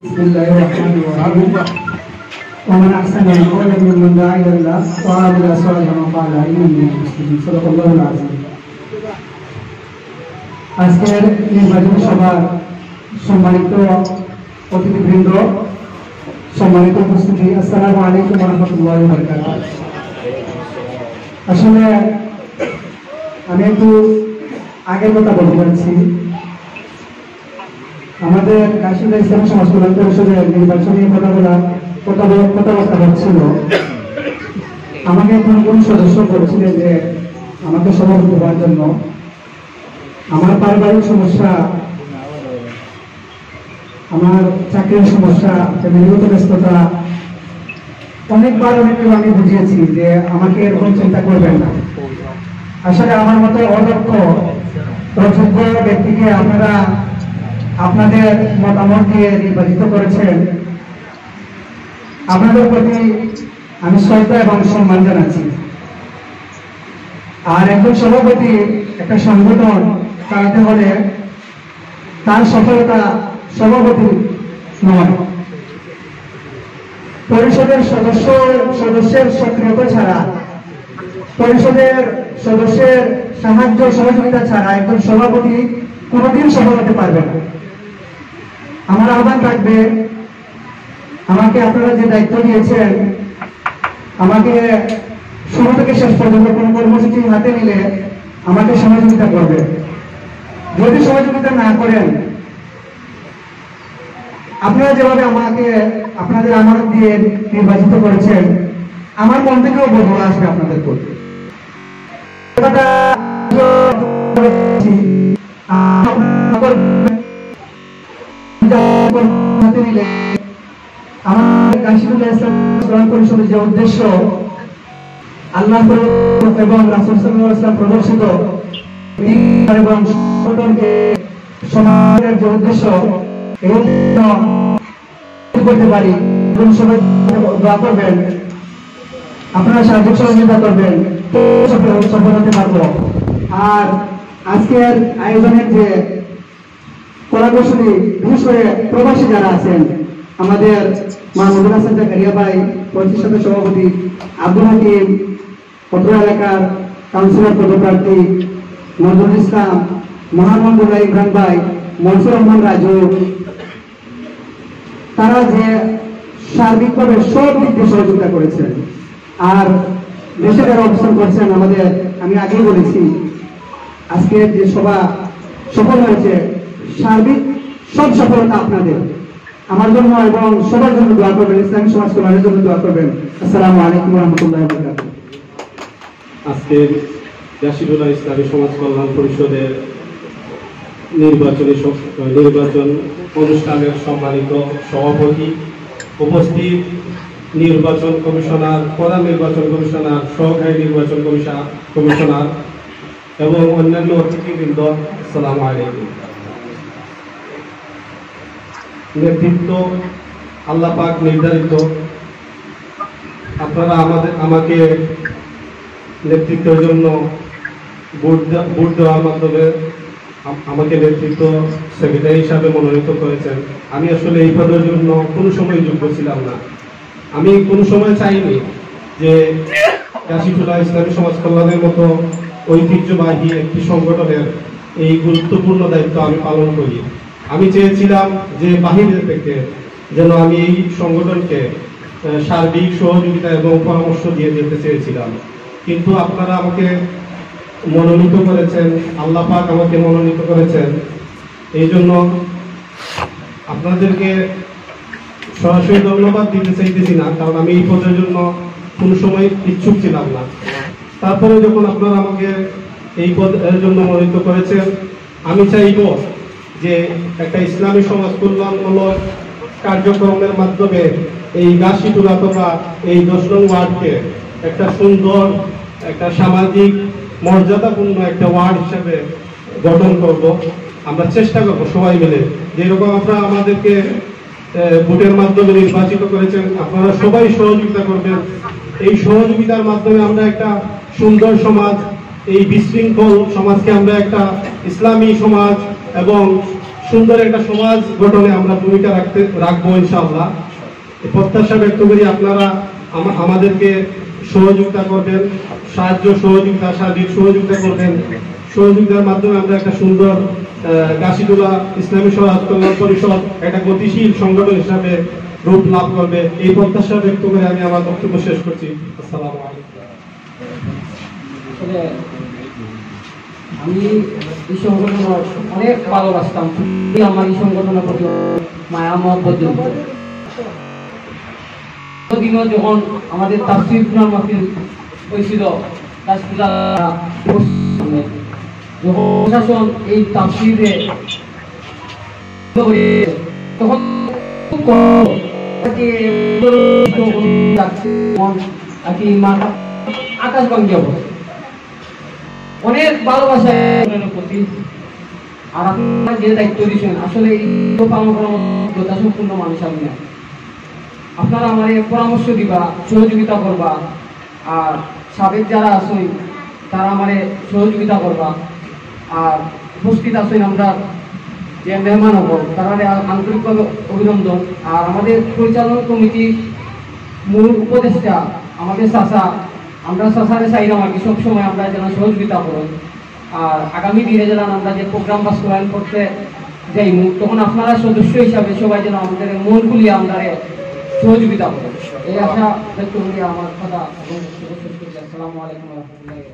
بسم الله الرحمن الرحيم ومن أحسن قولا ممن دعا إلى الله وعمل صالحا وقال إنني من المسلمين صدق الله العظيم। আজকের নির্বাচনী সভার সম্মানিত অতিথিবৃন্দ, সম্মানিত উপস্থিতি, আসসালামু আলাইকুম ওয়া রাহমাতুল্লাহি ওয়া বারাকাতুহু। আসলে আমি একটু আগের কথা বলতে চাচ্ছি। আমাদের কাশিদা ইসলামী সমাজ কল্যাণ পরিষদের নির্বাচনী কথাবার্তা হচ্ছিল। আমাকে এখন কোন সদস্য বলছিলেন যে আমাকে সভাপতি হওয়ার জন্য। আমার পারিবারিক সমস্যা, আমার চাকরির সমস্যা, ফ্যামিলিগত ব্যস্ততা, অনেকবার অনেককে আমি বুঝিয়েছি যে আমাকে এরকম চিন্তা করবেন না। আসলে আমার মতো অদক্ষ অযোগ্য ব্যক্তিকে আপনারা আপনাদের মতামত দিয়ে নির্বাচিত করেছেন। আপনাদের প্রতি আমি শ্রদ্ধা এবং সম্মান জানাচ্ছি। আর একজন সভাপতি একটা সংগঠন চালাতে হলে তার সফলতা সভাপতি নয়, পরিষদের সদস্যের সক্রিয়তা ছাড়া, পরিষদের সদস্যের সাহায্য সহযোগিতা ছাড়া একজন সভাপতি কোনোদিন সফল হতে পারবে না। আমার আহ্বান থাকবে, আমাকে আপনারা যে দায়িত্ব দিয়েছেন, আমাকে শুরু থেকে শেষ পর্যন্ত কোন কর্মসূচি হাতে নিলে আমাকে সহযোগিতা করবে। যদি সহযোগিতা না করেন, আপনারা যেভাবে আমাকে আপনাদের আমানত দিয়ে নির্বাচিত করেছেন, আমার মন থেকেও বলবো আসবে আপনাদের প্রতি। আমাদের কাশিদুল্লাহ ইসলাম পরিষদের যে উদ্দেশ্য, আল্লাহ এবং রাসূল সাল্লাল্লাহু আলাইহি ওয়াসাল্লাম প্রদর্শিত এবং সংগঠনকে সমাজের যে উদ্দেশ্য, এই করতে পারি এবং সবাই দোয়া করবেন, আপনারা সাহায্য সহযোগিতা করবেন, সফল হতে পারবো। আর আজকের আয়োজনের যে কলাকুশলী, বিশেষ করে প্রবাসী যারা আছেন, আমাদের মাহমুদুল হাসান জাকারিয়া ভাই, প্রতিষ্ঠাতা সভাপতি আব্দুল হাকিম, পত্র এলাকার কাউন্সিলর পদপ্রার্থী নজরুল ইসলাম, মহানন্দুল্লাহ ইমরান ভাই, মনসুর রহমান রাজু, তারা যে সার্বিকভাবে সব দিক দিয়ে সহযোগিতা করেছেন আর দেশে যারা অবস্থান করছেন আমাদের, আমি আগেই বলেছি আজকের যে সভা সফল হয়েছে, সার্বিক সব সফলতা আপনাদের। আমার জন্য এবং সবার জন্য দোয়া করবেন, ইসলামী সমাজ কল্যাণের জন্য দোয়া করবেন। আসসালামু আলাইকুম ওয়া রাহমাতুল্লাহি ওয়া বারাকাতুহু। আজকের কাশিদুল্লাহ ইসলামী সমাজ কল্যাণ পরিষদের নির্বাচন অনুষ্ঠানের সম্মানিত সভাপতি, উপস্থিত নির্বাচন কমিশনার, প্রধান নির্বাচন কমিশনার, সহকারী নির্বাচন কমিশনার এবং অন্যান্য অতিথিবৃন্দ, আসসালামু আলাইকুম। নেতৃত্ব আল্লাহ পাক নির্ধারিত। আপনারা আমাকে নেতৃত্বের জন্য ভোট দেওয়ার মাধ্যমে আমাকে নেতৃত্ব সেক্রেটারি হিসাবে মনোনীত করেছেন। আমি আসলে এই পদের জন্য কোনো সময় যোগ্য ছিলাম না। আমি কোনো সময় চাইনি যে কাশিদুল্লাহ ইসলামী সমাজ কল্যাণের মতো ঐতিহ্যবাহী একটি সংগঠনের এই গুরুত্বপূর্ণ দায়িত্ব আমি পালন করি। আমি চেয়েছিলাম যে বাহিরের থেকে যেন আমি এই সংগঠনকে সার্বিক সহযোগিতা এবং পরামর্শ দিয়ে যেতে চেয়েছিলাম, কিন্তু আপনারা আমাকে মনোনীত করেছেন, আল্লাহ পাক আমাকে মনোনীত করেছেন। এই জন্য আপনাদেরকে সরাসরি ধন্যবাদ দিতে চাইতেছি না, কারণ আমি এই পদের জন্য কোনো সময় ইচ্ছুক ছিলাম না। তারপরে যখন আপনারা আমাকে এই পদের জন্য মনোনীত করেছেন, আমি চাইব যে একটা ইসলামী সমাজ কল্যাণমূলক কার্যক্রমের মাধ্যমে এই গাছিতুরা অথবা এই 10 নং ওয়ার্ডকে একটা সুন্দর, একটা সামাজিক মর্যাদাপূর্ণ একটা ওয়ার্ড হিসেবে গঠন করব। আমরা চেষ্টা করব সবাই মিলে, যেরকম আপনারা আমাদেরকে ভোটের মাধ্যমে নির্বাচিত করেছেন, আপনারা সবাই সহযোগিতা করবেন। এই সহযোগিতার মাধ্যমে আমরা একটা সুন্দর সমাজ, এই বিশৃঙ্খল সমাজকে আমরা একটা ইসলামী সমাজ এবং সুন্দর একটা সমাজ গঠনে আমরা ভূমিকা রাখবো ইনশাআল্লাহ। এই প্রত্যাশা ব্যক্ত করি আপনারা আমাদেরকে সহযোগিতা করবেন, সার্বিক সহযোগিতা করবেন। সহযোগিতার মাধ্যমে আমরা একটা সুন্দর গাছিটোলা ইসলামী সমাজ কল্যাণ পরিষদ একটা গতিশীল সংগঠন হিসাবে রূপ লাভ করবে, এই প্রত্যাশা ব্যক্ত করে আমি আমার বক্তব্য শেষ করছি। আসসালামু আলাইকুম। আমি এই সংগঠন অনেক ভালোবাসতাম, আমার এই সংগঠনের প্রতি মায়া মহব্বত দিনও যখন আমাদের তাফসীর কুরআন মাহফিল হয়েছিল যখন প্রশাসন এই তাফসীরে তখন আকাশ ভাঙ্গিয়া বলে অনেক ভালোবাসা প্রতি। আর আপনারা যে দায়িত্ব দিচ্ছেন আসলে এই পালন করার মতো যথাসম্পূর্ণ মানুষ আমি না। আপনারা আমার পরামর্শ দিবা, সহযোগিতা করবা, আর সাবেক যারা আছেন তারা আমার সহযোগিতা করবা। আর উপস্থিত আছেন আমরা যে মেহমান হব তারা আন্তরিকভাবে অভিনন্দন। আর আমাদের পরিচালনা কমিটির মূল উপদেষ্টা আমাদের চাচা, আমরা চাচারে চাইলাম আর কি সবসময় আমরা যেন সহযোগিতা করেন। আর আগামী দিনে যেন আমরা যে প্রোগ্রাম বাস্তবায়ন করতে যাই তখন আপনারা সদস্য হিসাবে সবাই যেন আমাদের মন খুলিয়ে আমরা সহযোগিতা করেন, এই আশা ব্যক্ত করি আমার কথা। আসসালামু আলাইকুম ওয়া রাহমাতুল্লাহি।